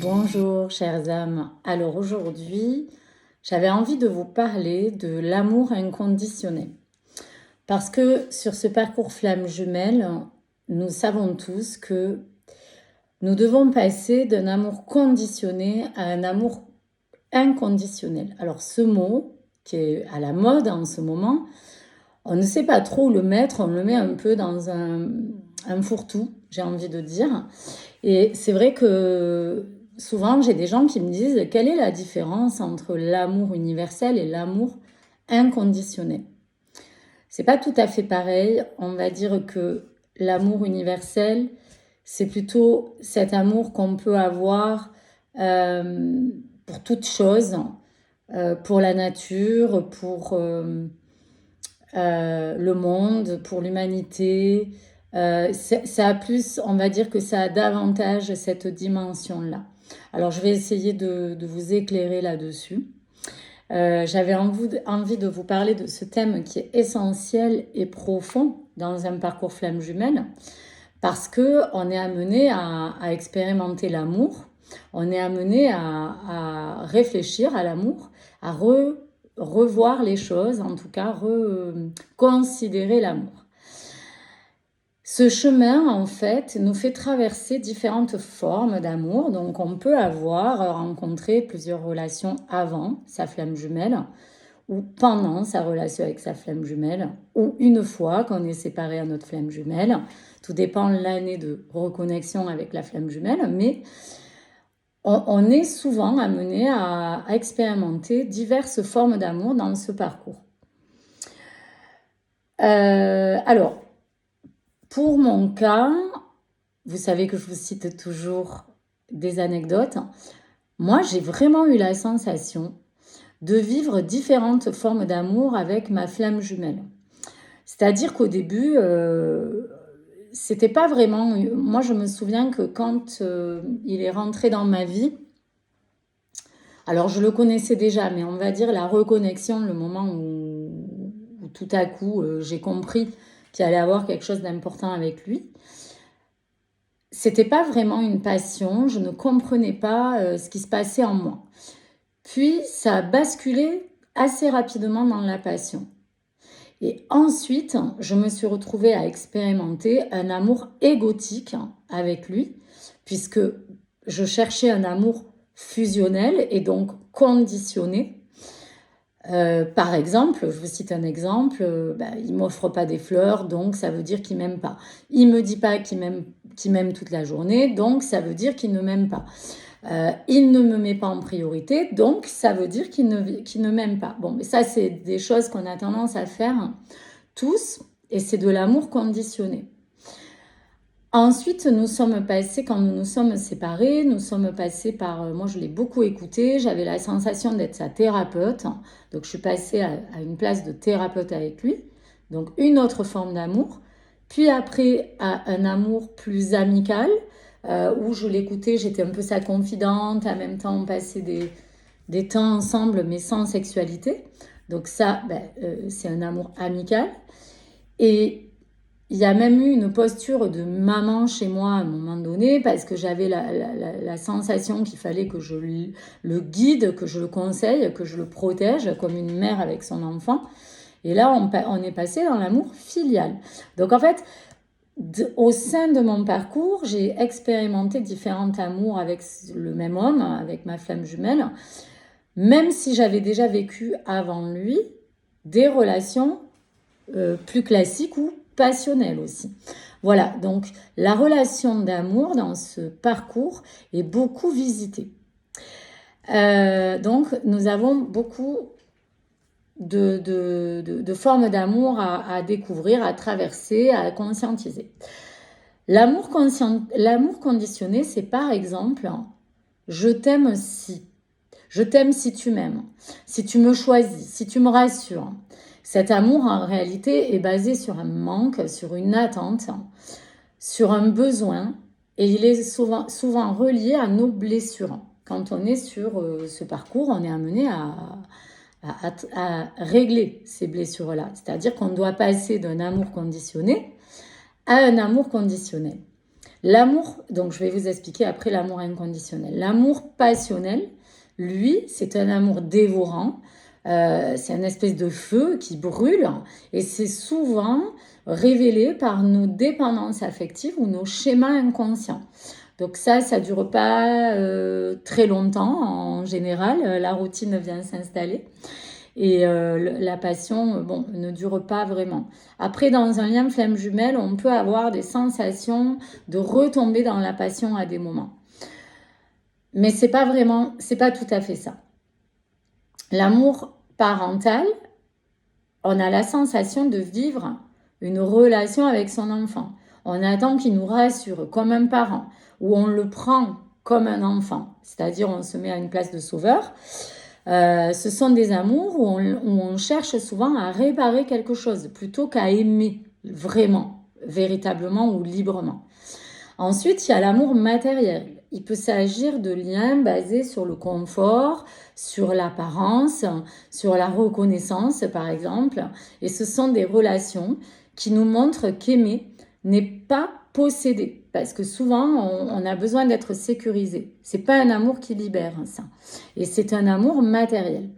Bonjour chères âmes. Alors aujourd'hui, j'avais envie de vous parler de l'amour inconditionnel. Parce que sur ce parcours flamme jumelle, nous savons tous que nous devons passer d'un amour conditionné à un amour inconditionnel. Alors ce mot, qui est à la mode en ce moment, on ne sait pas trop où le mettre, on le met un peu dans un fourre-tout, j'ai envie de dire. Et c'est vrai que souvent, j'ai des gens qui me disent quelle est la différence entre l'amour universel et l'amour inconditionnel. C'est pas tout à fait pareil. On va dire que l'amour universel, c'est plutôt cet amour qu'on peut avoir pour toute chose, pour la nature, pour le monde, pour l'humanité. Ça a plus, on va dire que ça a davantage cette dimension-là. Alors, je vais essayer de vous éclairer là-dessus. J'avais envie de vous parler de ce thème qui est essentiel et profond dans un parcours flamme jumelle, parce que on est amené à expérimenter l'amour, on est amené à réfléchir à l'amour, à revoir les choses, en tout cas reconsidérer l'amour. Ce chemin, en fait, nous fait traverser différentes formes d'amour. Donc, on peut avoir rencontré plusieurs relations avant sa flamme jumelle, ou pendant sa relation avec sa flamme jumelle, ou une fois qu'on est séparé à notre flamme jumelle. Tout dépend de l'année de reconnexion avec la flamme jumelle, mais on est souvent amené à expérimenter diverses formes d'amour dans ce parcours. Alors, pour mon cas, vous savez que je vous cite toujours des anecdotes. Moi, j'ai vraiment eu la sensation de vivre différentes formes d'amour avec ma flamme jumelle. C'est-à-dire qu'au début, c'était pas vraiment... Moi, je me souviens que quand il est rentré dans ma vie, alors je le connaissais déjà, mais on va dire la reconnexion, le moment où tout à coup j'ai compris qu'il allait avoir quelque chose d'important avec lui. C'était pas vraiment une passion, je ne comprenais pas ce qui se passait en moi. Puis ça a basculé assez rapidement dans la passion. Et ensuite, je me suis retrouvée à expérimenter un amour égotique avec lui, puisque je cherchais un amour fusionnel et donc conditionné. Par exemple, je vous cite un exemple, il m'offre pas des fleurs, donc ça veut dire qu'il m'aime pas. Il me dit pas qu'il m'aime toute la journée, donc ça veut dire qu'il ne m'aime pas. Il ne me met pas en priorité, donc ça veut dire qu'il ne m'aime pas. Bon, mais ça, c'est des choses qu'on a tendance à faire tous, et c'est de l'amour conditionné. Ensuite, nous sommes passés, quand nous nous sommes séparés, nous sommes passés par, moi je l'ai beaucoup écouté, j'avais la sensation d'être sa thérapeute, donc je suis passée à une place de thérapeute avec lui, donc une autre forme d'amour, puis après à un amour plus amical, où je l'écoutais, j'étais un peu sa confidente, en même temps on passait des temps ensemble mais sans sexualité, donc ça c'est un amour amical. Et il y a même eu une posture de maman chez moi à un moment donné parce que j'avais la sensation qu'il fallait que je le guide, que je le conseille, que je le protège comme une mère avec son enfant. Et là, on est passé dans l'amour filial. Donc en fait, au sein de mon parcours, j'ai expérimenté différents amours avec le même homme, avec ma flamme jumelle, même si j'avais déjà vécu avant lui des relations plus classiques ou passionnelle aussi. Voilà, donc la relation d'amour dans ce parcours est beaucoup visitée. Donc nous avons beaucoup de formes d'amour à découvrir, à traverser, à conscientiser. L'amour conditionné, c'est par exemple je t'aime si. Je t'aime si tu m'aimes, si tu me choisis, si tu me rassures. Cet amour, en réalité, est basé sur un manque, sur une attente, sur un besoin, et il est souvent relié à nos blessures. Quand on est sur ce parcours, on est amené à régler ces blessures-là. C'est-à-dire qu'on doit passer d'un amour conditionné à un amour conditionnel. L'amour, donc je vais vous expliquer après l'amour inconditionnel. L'amour passionnel, lui, c'est un amour dévorant. C'est une espèce de feu qui brûle et c'est souvent révélé par nos dépendances affectives ou nos schémas inconscients. Donc ça ne dure pas très longtemps en général. La routine vient s'installer. Et la passion, bon, ne dure pas vraiment. Après, dans un lien flamme jumelle, on peut avoir des sensations de retomber dans la passion à des moments. Mais c'est pas tout à fait ça. L'amour parental, on a la sensation de vivre une relation avec son enfant. On attend qu'il nous rassure comme un parent, ou on le prend comme un enfant, c'est-à-dire on se met à une place de sauveur. Ce sont des amours où on cherche souvent à réparer quelque chose plutôt qu'à aimer vraiment, véritablement ou librement. Ensuite, il y a l'amour matériel. Il peut s'agir de liens basés sur le confort, sur l'apparence, sur la reconnaissance par exemple. Et ce sont des relations qui nous montrent qu'aimer n'est pas posséder. Parce que souvent, on a besoin d'être sécurisé. C'est pas un amour qui libère, ça. Et c'est un amour matériel.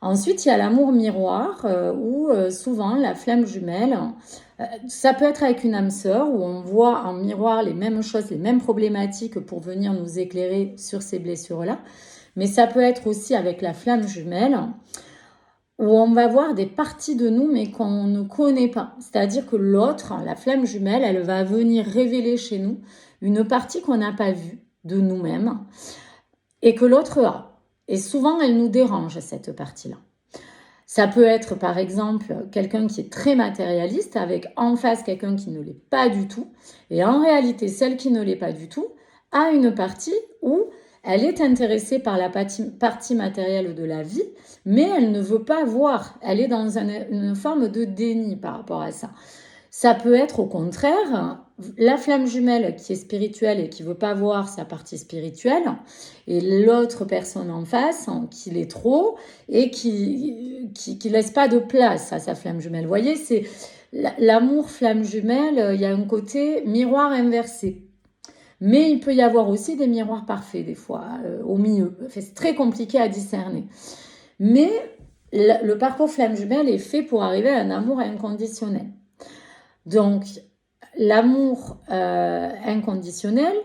Ensuite, il y a l'amour miroir, où souvent la flamme jumelle, ça peut être avec une âme sœur, où on voit en miroir les mêmes choses, les mêmes problématiques pour venir nous éclairer sur ces blessures-là. Mais ça peut être aussi avec la flamme jumelle, où on va voir des parties de nous mais qu'on ne connaît pas. C'est-à-dire que l'autre, la flamme jumelle, elle va venir révéler chez nous une partie qu'on n'a pas vue de nous-mêmes et que l'autre a. Et souvent, elle nous dérange, cette partie-là. Ça peut être, par exemple, quelqu'un qui est très matérialiste avec en face quelqu'un qui ne l'est pas du tout. Et en réalité, celle qui ne l'est pas du tout a une partie où elle est intéressée par la partie matérielle de la vie, mais elle ne veut pas voir. Elle est dans une forme de déni par rapport à ça. Ça peut être au contraire la flamme jumelle qui est spirituelle et qui ne veut pas voir sa partie spirituelle, et l'autre personne en face qui l'est trop et qui laisse pas de place à sa flamme jumelle. Vous voyez, c'est l'amour flamme jumelle, il y a un côté miroir inversé. Mais il peut y avoir aussi des miroirs parfaits, des fois, au milieu. Enfin, c'est très compliqué à discerner. Mais le parcours flamme jumelle est fait pour arriver à un amour inconditionnel. Donc, l'amour inconditionnel,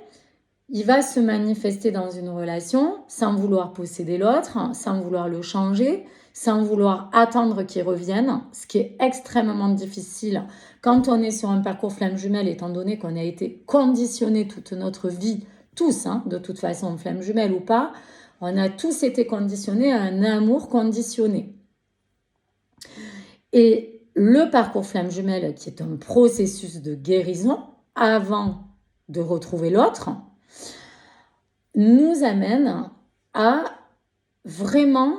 il va se manifester dans une relation sans vouloir posséder l'autre, sans vouloir le changer, sans vouloir attendre qu'il revienne, ce qui est extrêmement difficile quand on est sur un parcours flamme jumelle, étant donné qu'on a été conditionné toute notre vie, tous, de toute façon, flamme jumelle ou pas, on a tous été conditionnés à un amour conditionné. Et le parcours flamme jumelle, qui est un processus de guérison avant de retrouver l'autre, nous amène à vraiment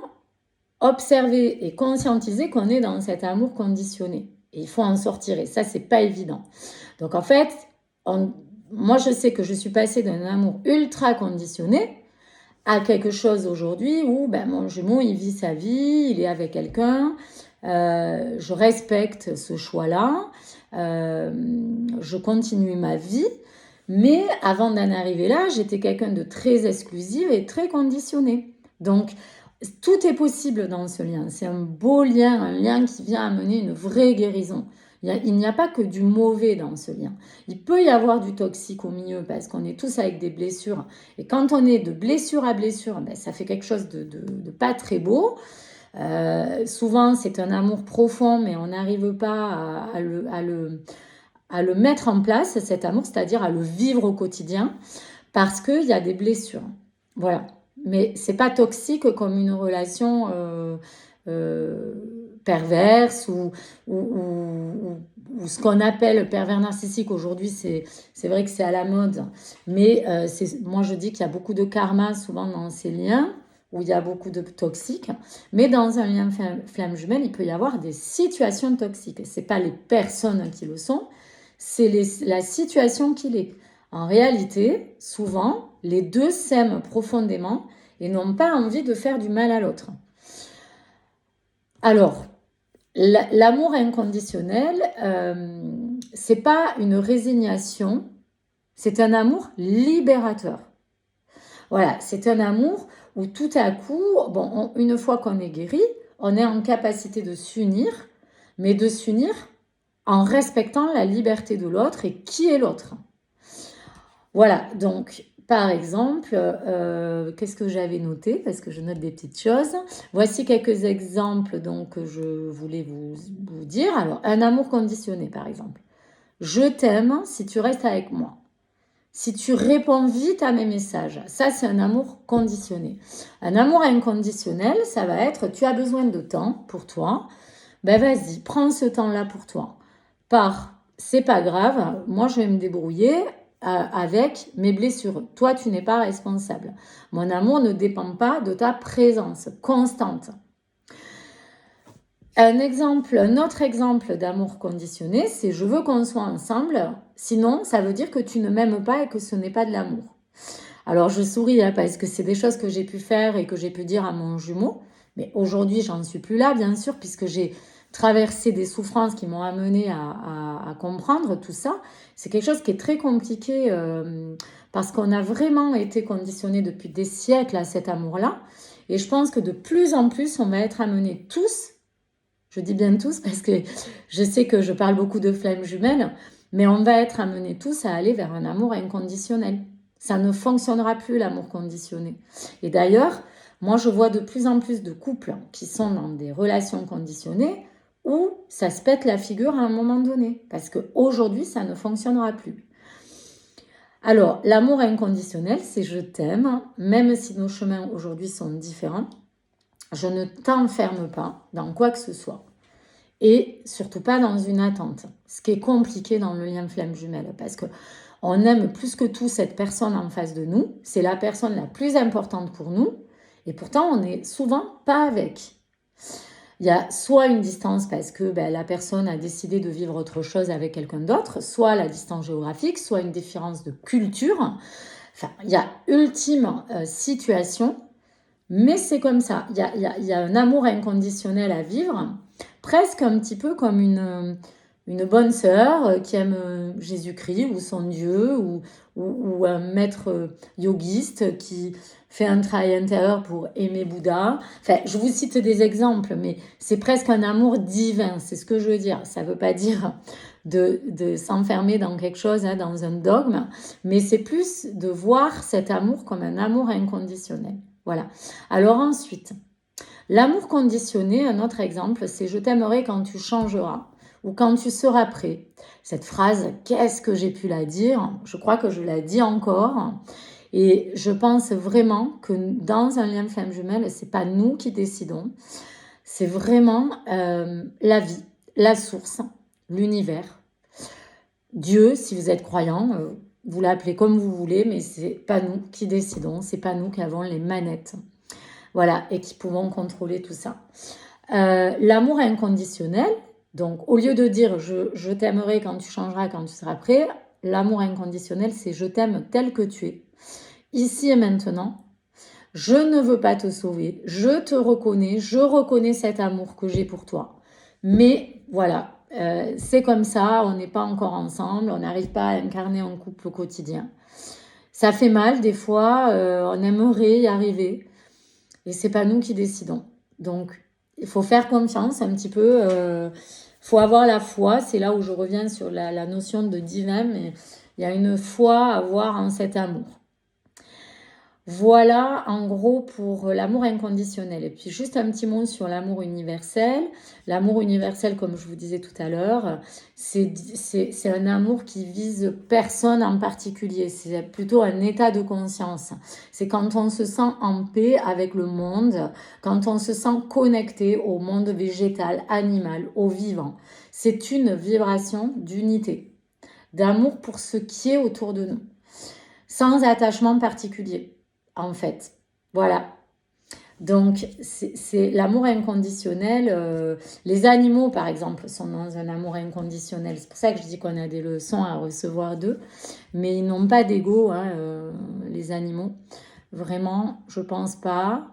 observer et conscientiser qu'on est dans cet amour conditionné. Et il faut en sortir, et ça, c'est pas évident. Donc en fait, moi je sais que je suis passée d'un amour ultra conditionné à quelque chose aujourd'hui où mon jumeau, il vit sa vie, il est avec quelqu'un, je respecte ce choix-là, je continue ma vie, mais avant d'en arriver là, j'étais quelqu'un de très exclusif et très conditionné. Donc, tout est possible dans ce lien. C'est un beau lien, un lien qui vient amener une vraie guérison. Il n'y a pas que du mauvais dans ce lien. Il peut y avoir du toxique au milieu parce qu'on est tous avec des blessures. Et quand on est de blessure à blessure, ça fait quelque chose de pas très beau. Souvent, c'est un amour profond, mais on n'arrive pas à le mettre en place, cet amour, c'est-à-dire à le vivre au quotidien, parce qu'il y a des blessures. Voilà. Mais c'est pas toxique comme une relation perverse ou ce qu'on appelle pervers narcissique. Aujourd'hui, c'est vrai que c'est à la mode. Mais moi, je dis qu'il y a beaucoup de karma souvent dans ces liens où il y a beaucoup de toxiques. Mais dans un lien flamme jumelle, il peut y avoir des situations toxiques. Ce n'est pas les personnes qui le sont, c'est la situation qui l'est. En réalité, souvent, les deux s'aiment profondément et n'ont pas envie de faire du mal à l'autre. Alors, L'amour inconditionnel, c'est pas une résignation, c'est un amour libérateur. Voilà, c'est un amour où tout à coup, bon, une fois qu'on est guéri, on est en capacité de s'unir, mais de s'unir en respectant la liberté de l'autre et qui est l'autre. Voilà, donc par exemple, qu'est-ce que j'avais noté? Parce que je note des petites choses. Voici quelques exemples donc, que je voulais vous dire. Alors, un amour conditionné, par exemple. Je t'aime si tu restes avec moi. Si tu réponds vite à mes messages, ça c'est un amour conditionné. Un amour inconditionnel, ça va être tu as besoin de temps pour toi, ben vas-y, prends ce temps-là pour toi. C'est pas grave, moi je vais me débrouiller avec mes blessures. Toi tu n'es pas responsable. Mon amour ne dépend pas de ta présence constante. Un autre exemple d'amour conditionné, c'est je veux qu'on soit ensemble, sinon ça veut dire que tu ne m'aimes pas et que ce n'est pas de l'amour. Alors je souris parce que c'est des choses que j'ai pu faire et que j'ai pu dire à mon jumeau, mais aujourd'hui j'en suis plus là bien sûr puisque j'ai traversé des souffrances qui m'ont amené à comprendre tout ça. C'est quelque chose qui est très compliqué parce qu'on a vraiment été conditionné depuis des siècles à cet amour-là et je pense que de plus en plus on va être amenés tous. Je dis bien tous parce que je sais que je parle beaucoup de flammes jumelles, mais on va être amenés tous à aller vers un amour inconditionnel. Ça ne fonctionnera plus l'amour conditionné. Et d'ailleurs, moi je vois de plus en plus de couples qui sont dans des relations conditionnées où ça se pète la figure à un moment donné. Parce qu'aujourd'hui, ça ne fonctionnera plus. Alors, l'amour inconditionnel, c'est je t'aime, même si nos chemins aujourd'hui sont différents. Je ne t'enferme pas dans quoi que ce soit. Et surtout pas dans une attente. Ce qui est compliqué dans le lien flamme jumelle. Parce que on aime plus que tout cette personne en face de nous. C'est la personne la plus importante pour nous. Et pourtant, on n'est souvent pas avec. Il y a soit une distance parce que la personne a décidé de vivre autre chose avec quelqu'un d'autre, soit la distance géographique, soit une différence de culture. Enfin, il y a ultime situation. Mais c'est comme ça, il y a un amour inconditionnel à vivre, presque un petit peu comme une bonne sœur qui aime Jésus-Christ ou son Dieu ou un maître yogiste qui fait un travail intérieur pour aimer Bouddha. Enfin, je vous cite des exemples, mais c'est presque un amour divin, c'est ce que je veux dire. Ça ne veut pas dire de s'enfermer dans quelque chose, dans un dogme, mais c'est plus de voir cet amour comme un amour inconditionnel. Voilà. Alors ensuite, l'amour conditionné, un autre exemple, c'est je t'aimerai quand tu changeras ou quand tu seras prêt. Cette phrase, qu'est-ce que j'ai pu la dire? Je crois que je la dis encore. Et je pense vraiment que dans un lien flamme jumelle, c'est pas nous qui décidons. C'est vraiment la vie, la source, l'univers. Dieu, si vous êtes croyant, vous l'appelez comme vous voulez, mais c'est pas nous qui décidons, c'est pas nous qui avons les manettes. Voilà, et qui pouvons contrôler tout ça. L'amour inconditionnel, donc au lieu de dire je t'aimerai quand tu changeras, quand tu seras prêt, l'amour inconditionnel, c'est je t'aime tel que tu es. Ici et maintenant, je ne veux pas te sauver, je te reconnais, je reconnais cet amour que j'ai pour toi. Mais voilà, c'est comme ça, on n'est pas encore ensemble, on n'arrive pas à incarner un couple au quotidien. Ça fait mal des fois, on aimerait y arriver. Et c'est pas nous qui décidons. Donc, il faut faire confiance un petit peu. Faut avoir la foi. C'est là où je reviens sur la notion de divin. Mais il y a une foi à avoir en cet amour. Voilà en gros pour l'amour inconditionnel. Et puis juste un petit mot sur l'amour universel. L'amour universel, comme je vous disais tout à l'heure, c'est un amour qui vise personne en particulier. C'est plutôt un état de conscience. C'est quand on se sent en paix avec le monde, quand on se sent connecté au monde végétal, animal, au vivant. C'est une vibration d'unité, d'amour pour ce qui est autour de nous, sans attachement particulier. En fait, voilà. Donc, c'est l'amour inconditionnel. Les animaux, par exemple, sont dans un amour inconditionnel. C'est pour ça que je dis qu'on a des leçons à recevoir d'eux. Mais ils n'ont pas d'ego, les animaux. Vraiment, je pense pas.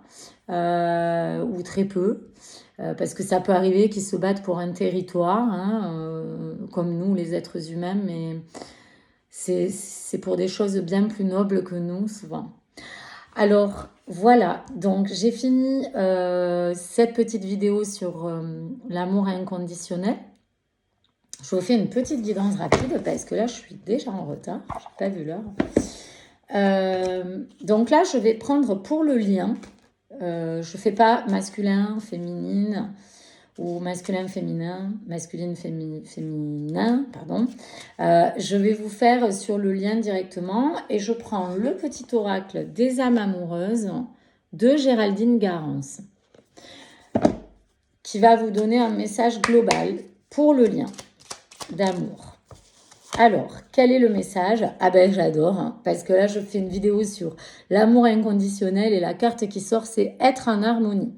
Ou très peu. parce que ça peut arriver qu'ils se battent pour un territoire, hein, comme nous, les êtres humains, mais c'est pour des choses bien plus nobles que nous, souvent. Alors, voilà, donc j'ai fini cette petite vidéo sur l'amour inconditionnel. Je vous fais une petite guidance rapide parce que là, je suis déjà en retard. Je n'ai pas vu l'heure. Donc là, je vais prendre pour le lien. Je ne fais pas masculin, féminine ou masculin, féminin, masculine, féminin, pardon. Je vais vous faire sur le lien directement et je prends le petit oracle des âmes amoureuses de Géraldine Garance qui va vous donner un message global pour le lien d'amour. Alors, quel est le message? Ah ben j'adore, hein, parce que là je fais une vidéo sur l'amour inconditionnel et la carte qui sort c'est être en harmonie.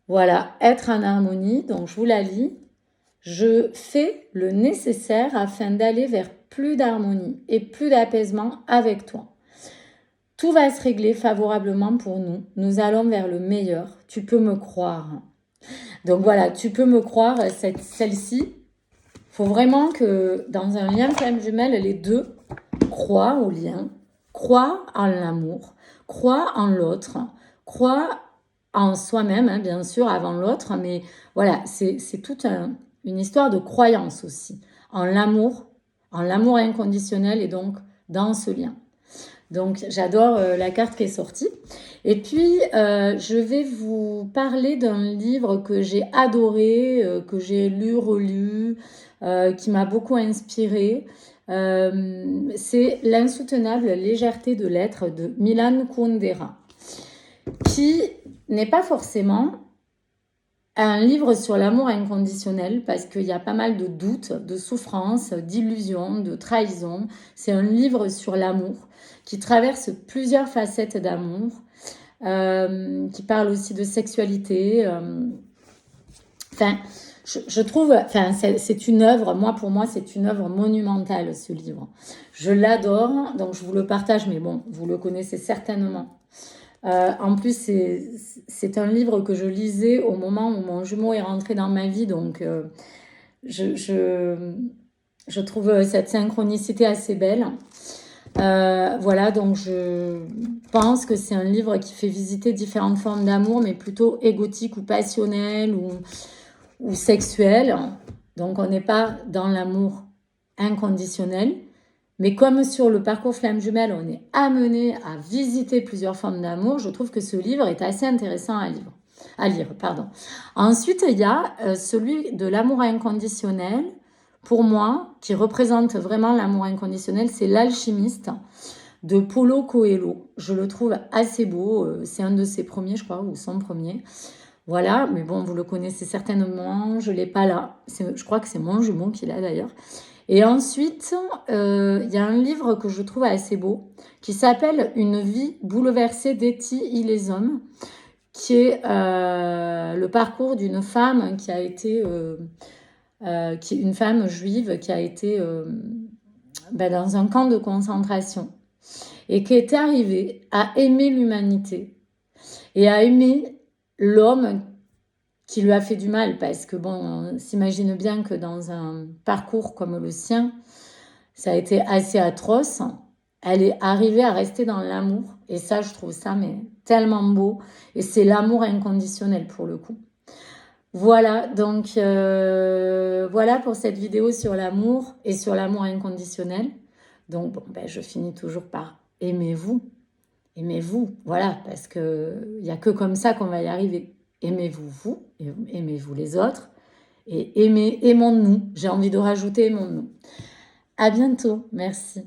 Voilà, être en harmonie, donc je vous la lis. Je fais le nécessaire afin d'aller vers plus d'harmonie et plus d'apaisement avec toi. Tout va se régler favorablement pour nous. Nous allons vers le meilleur. Tu peux me croire. Donc voilà, tu peux me croire, celle-ci. Il faut vraiment que dans un lien flamme jumelle, les deux croient au lien, croient en l'amour, croient en l'autre, croient en soi-même, hein, bien sûr, avant l'autre. Mais voilà, c'est toute une histoire de croyance aussi, en l'amour inconditionnel et donc dans ce lien. Donc, j'adore la carte qui est sortie. Et puis, je vais vous parler d'un livre que j'ai adoré, que j'ai lu, relu, qui m'a beaucoup inspiré. C'est L'insoutenable légèreté de l'être de Milan Kundera, qui n'est pas forcément un livre sur l'amour inconditionnel parce qu'il y a pas mal de doutes, de souffrances, d'illusions, de trahisons. C'est un livre sur l'amour qui traverse plusieurs facettes d'amour, qui parle aussi de sexualité. Enfin, je trouve, enfin, c'est une œuvre, pour moi, c'est une œuvre monumentale, ce livre. Je l'adore, donc je vous le partage, mais bon, vous le connaissez certainement. En plus, c'est un livre que je lisais au moment où mon jumeau est rentré dans ma vie, donc je trouve cette synchronicité assez belle. Voilà, donc je pense que c'est un livre qui fait visiter différentes formes d'amour, mais plutôt égotique ou passionnel ou sexuel. Donc on n'est pas dans l'amour inconditionnel. Mais comme sur le parcours Flamme Jumelle, on est amené à visiter plusieurs formes d'amour, je trouve que ce livre est assez intéressant à lire. Ensuite, il y a celui de l'amour inconditionnel. Pour moi, qui représente vraiment l'amour inconditionnel, c'est L'Alchimiste de Paulo Coelho. Je le trouve assez beau. C'est un de ses premiers, je crois, ou son premier. Voilà, mais bon, vous le connaissez certainement. Je ne l'ai pas là. Je crois que c'est mon jumeau qui l'a d'ailleurs. Et ensuite, il y a un livre que je trouve assez beau qui s'appelle Une vie bouleversée d'Etty et les hommes, qui est le parcours d'une femme qui a été, qui est une femme juive qui a été dans un camp de concentration et qui est arrivée à aimer l'humanité et à aimer l'homme qui lui a fait du mal, parce que bon, on s'imagine bien que dans un parcours comme le sien, ça a été assez atroce. Elle est arrivée à rester dans l'amour, et ça, je trouve ça mais tellement beau, et c'est l'amour inconditionnel pour le coup. Voilà, donc voilà pour cette vidéo sur l'amour et sur l'amour inconditionnel. Donc bon, je finis toujours par aimez-vous, voilà, parce que il y a que comme ça qu'on va y arriver. Aimez-vous vous, aimez-vous les autres, et aimons-nous. J'ai envie de rajouter aimons-nous. À bientôt, merci.